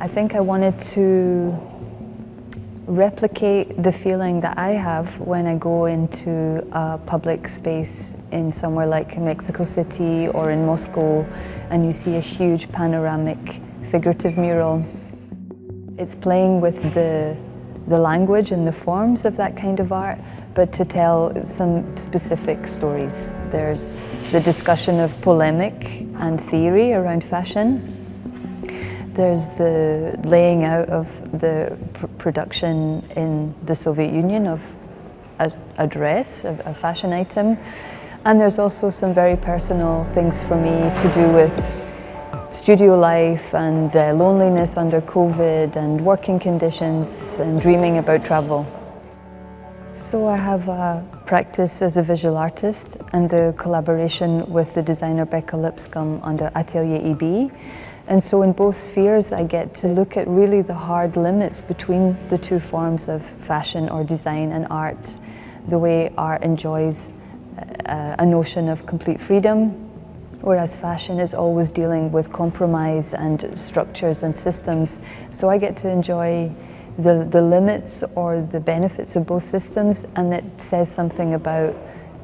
I think I wanted to replicate the feeling that I have when I go into a public space in somewhere like Mexico City or in Moscow and you see a huge panoramic figurative mural. It's playing with the language and the forms of that kind of art, but to tell some specific stories. There's the discussion of polemic and theory around fashion. There's the laying out of the production in the Soviet Union of a dress, a fashion item. And there's also some very personal things for me to do with studio life and loneliness under COVID and working conditions and dreaming about travel. So I have a practice as a visual artist and the collaboration with the designer Becca Lipscomb under Atelier EB. And so in both spheres I get to look at really the hard limits between the two forms of fashion or design and art. The way art enjoys a notion of complete freedom, whereas fashion is always dealing with compromise and structures and systems. So I get to enjoy the limits or the benefits of both systems, and it says something about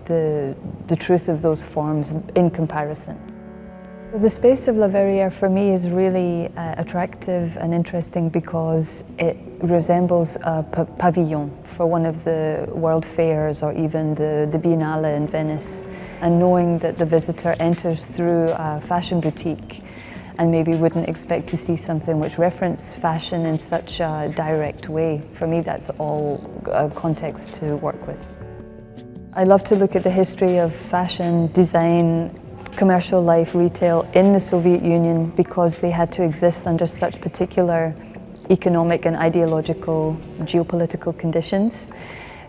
the truth of those forms in comparison. The space of La Verrière for me is really attractive and interesting because it resembles a pavilion for one of the world fairs or even the Biennale in Venice. And knowing that the visitor enters through a fashion boutique and maybe wouldn't expect to see something which references fashion in such a direct way, for me that's all a context to work with. I love to look at the history of fashion, design, commercial life, retail in the Soviet Union because they had to exist under such particular economic and ideological geopolitical conditions.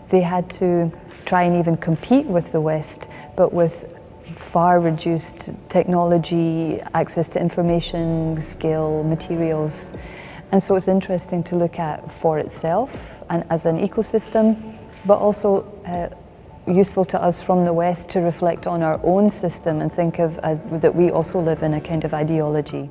They had to try and even compete with the West, but with far reduced technology, access to information, skill, materials. And so it's interesting to look at for itself and as an ecosystem, but also useful to us from the West to reflect on our own system and think of that we also live in a kind of ideology.